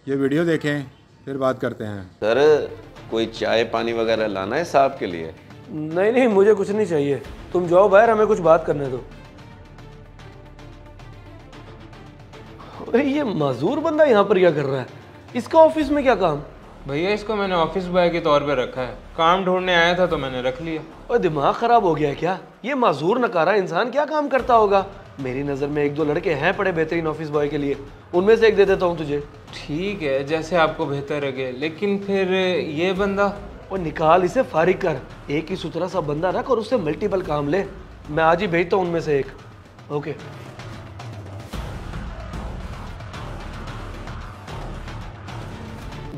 ये वीडियो देखें फिर बात करते हैं। सर कोई चाय पानी वगैरह लाना है साहब के लिए? नहीं नहीं, मुझे कुछ नहीं चाहिए, तुम जाओ बाहर, हमें कुछ बात करने दो। अरे ये माजूर बंदा यहाँ पर क्या कर रहा है? इसका ऑफिस में क्या काम? भैया इसको मैंने ऑफिस बॉय के तौर पे रखा है, काम ढूंढने आया था तो मैंने रख लिया। और दिमाग खराब हो गया है क्या? ये माजूर नकारा इंसान क्या काम करता होगा? मेरी नज़र में एक दो लड़के हैं पड़े बेहतरीन ऑफिस बॉय के लिए, उनमें से एक दे देता हूँ तुझे। ठीक है, जैसे आपको बेहतर लगे, लेकिन फिर ये बंदा। और निकाल इसे, फारिग कर। एक ही सुथरा सा बंदा रख और उससे मल्टीपल काम ले। मैं आज ही भेजता हूँ उनमें से एक। ओके।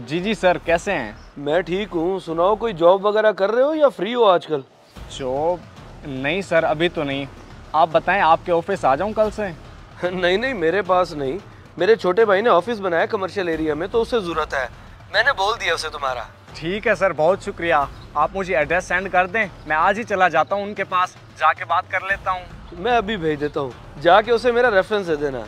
जी जी सर, कैसे हैं? मैं ठीक हूँ, सुनाओ कोई जॉब वगैरह कर रहे हो या फ्री हो आजकल? जॉब? नहीं सर, अभी तो नहीं। आप बताएं, आपके ऑफिस आ जाऊं कल से? नहीं नहीं, मेरे पास नहीं, मेरे छोटे भाई ने ऑफिस बनाया कमर्शियल एरिया में, तो उसे ज़रूरत है। मैंने बोल दिया उसे तुम्हारा। ठीक है सर, बहुत शुक्रिया। आप मुझे एड्रेस सेंड कर दें, मैं आज ही चला जाता हूँ उनके पास, जाके बात कर लेता हूँ। मैं अभी भेज देता हूँ, जाके उसे मेरा रेफरेंस दे देना।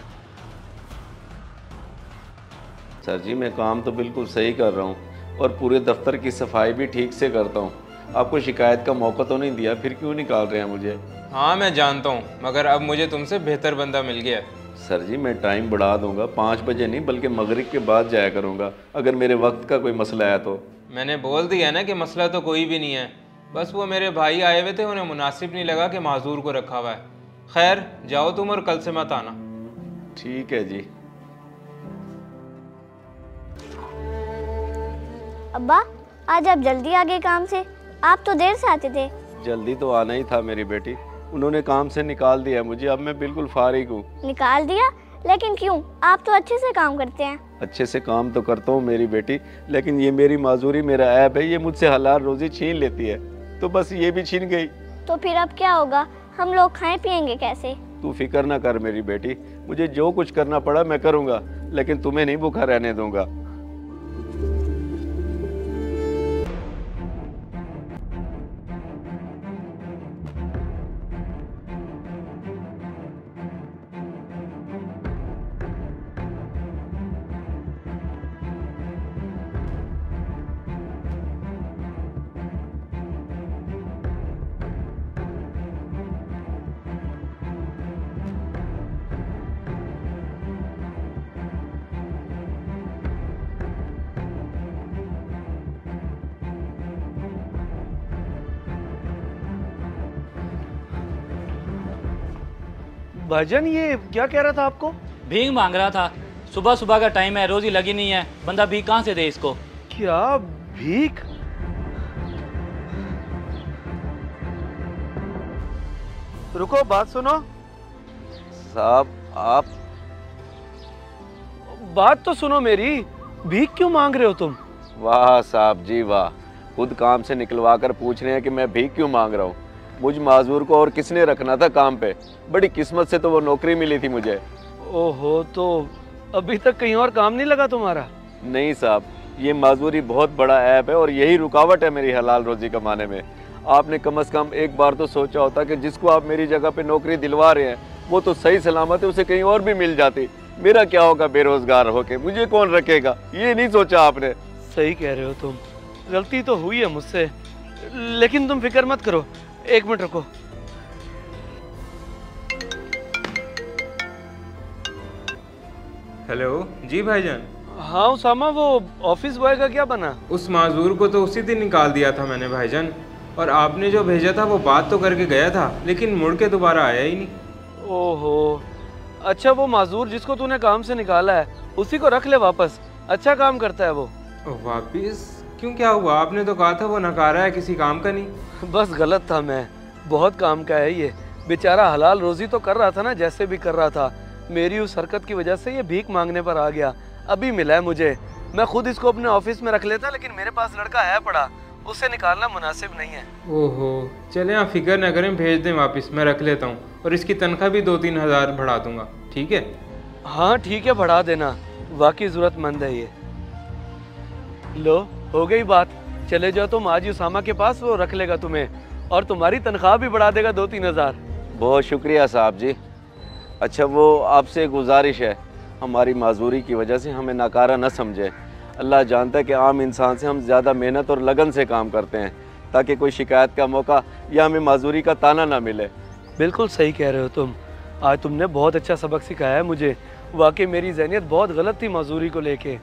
सर जी मैं काम तो बिल्कुल सही कर रहा हूँ और पूरे दफ्तर की सफाई भी ठीक से करता हूँ। आपको शिकायत का मौका तो नहीं दिया, फिर क्यों निकाल रहे हैं मुझे? हाँ मैं जानता हूँ, मगर अब मुझे तुमसे बेहतर बंदा मिल गया है। सर जी मैं टाइम बढ़ा दूंगा, 5 बजे नहीं बल्कि मगरिब के बाद जाया करूँगा, अगर मेरे वक्त का कोई मसला है तो। मैंने बोल दिया ना कि मसला तो कोई भी नहीं है, बस वो मेरे भाई आए हुए थे, उन्हें मुनासिब नहीं लगा कि माजूर को रखा हुआ है। खैर जाओ तुम और कल से मत आना। ठीक है जी। अब्बा आज आप जल्दी आ गए काम से, आप तो देर से आते थे। जल्दी तो आना ही था मेरी बेटी, उन्होंने काम से निकाल दिया मुझे, अब मैं बिल्कुल फारिग हूँ। निकाल दिया? लेकिन क्यों? आप तो अच्छे से काम करते हैं। अच्छे से काम तो करता हूँ मेरी बेटी, लेकिन ये मेरी माजूरी, मेरा ऐप है, ये मुझसे हलाल रोजी छीन लेती है, तो बस ये भी छीन गई। तो फिर अब क्या होगा? हम लोग खाएं पिएंगे कैसे? तू फिक्र ना कर मेरी बेटी, मुझे जो कुछ करना पड़ा मैं करूँगा, लेकिन तुम्हें नहीं भूखा रहने दूंगा। भाईजान ये क्या कह रहा था आपको? भीख मांग रहा था, सुबह सुबह का टाइम है, रोजी लगी नहीं है, बंदा भीख कहाँ से दे इसको? क्या भीख? रुको बात सुनो। साहब आप बात तो सुनो मेरी, भीख क्यों मांग रहे हो तुम? वाह साहब जी वाह, खुद काम से निकलवा कर पूछ रहे हैं कि मैं भीख क्यों मांग रहा हूँ। मुझ माजूर को और किसने रखना था काम पे, बड़ी किस्मत से तो वो नौकरी मिली थी मुझे। ओहो, तो अभी तक कहीं और काम नहीं लगा तुम्हारा? नहीं साहब, ये माजूरी बहुत बड़ा ऐप है और यही रुकावट है मेरी हलाल रोजी कमाने में। आपने कम से कम एक बार तो सोचा होता कि जिसको आप मेरी जगह पे नौकरी दिलवा रहे हैं वो तो सही सलामत है, उसे कहीं और भी मिल जाती। मेरा क्या होगा बेरोजगार होके, मुझे कौन रखेगा, ये नहीं सोचा आपने। सही कह रहे हो तुम, गलती तो हुई है मुझसे, लेकिन तुम फिक्र मत करो, 1 मिनट रुको। हेलो जी भाईजान। हाँ उसामा, वो ऑफिस बॉय का क्या बना? उस माजूर को तो उसी दिन निकाल दिया था मैंने भाईजान, और आपने जो भेजा था वो बात तो करके गया था, लेकिन मुड़ के दोबारा आया ही नहीं। ओहो, अच्छा वो माजूर जिसको तूने काम से निकाला है उसी को रख ले वापस, अच्छा काम करता है वो। वापिस क्यों, क्या हुआ? आपने तो कहा था वो नकारा है, किसी काम का नहीं। बस गलत था मैं, बहुत काम का है ये। बेचारा हलाल रोजी तो कर रहा था ना, जैसे भी कर रहा था। मेरी उस हरकत की वजह से ये भीख मांगने पर आ गया, अभी मिला है मुझे। मैं खुद इसको अपने ऑफिस में रख लेता, लेकिन मेरे पास लड़का है पड़ा, उससे निकालना मुनासिब नहीं है। ओहो, चले आप फिक्र न करें, भेज दें वापस, मैं रख लेता हूँ, और इसकी तनख्वाह भी 2-3 हज़ार बढ़ा दूंगा, ठीक है? हाँ ठीक है, बढ़ा देना, वाकई ज़रूरतमंद है ये। लो हो गई बात, चले जाओ तुम आज उसामा के पास, वो रख लेगा तुम्हें और तुम्हारी तनख्वाह भी बढ़ा देगा 2-3 हज़ार। बहुत शुक्रिया साहब जी। अच्छा वो आपसे गुजारिश है, हमारी माजूरी की वजह से हमें नाकारा न समझे। अल्लाह जानता है कि आम इंसान से हम ज़्यादा मेहनत और लगन से काम करते हैं ताकि कोई शिकायत का मौका या हमें माजूरी का ताना ना मिले। बिल्कुल सही कह रहे हो तुम। आज तुमने बहुत अच्छा सबक सिखाया है मुझे। वाकई मेरी ज़हनियत बहुत गलत थी माजूरी को लेके,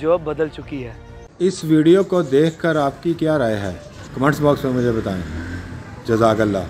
जो अब बदल चुकी है। इस वीडियो को देखकर आपकी क्या राय है? कमेंट्स बॉक्स में मुझे बताएं। जज़ाकल्लाह।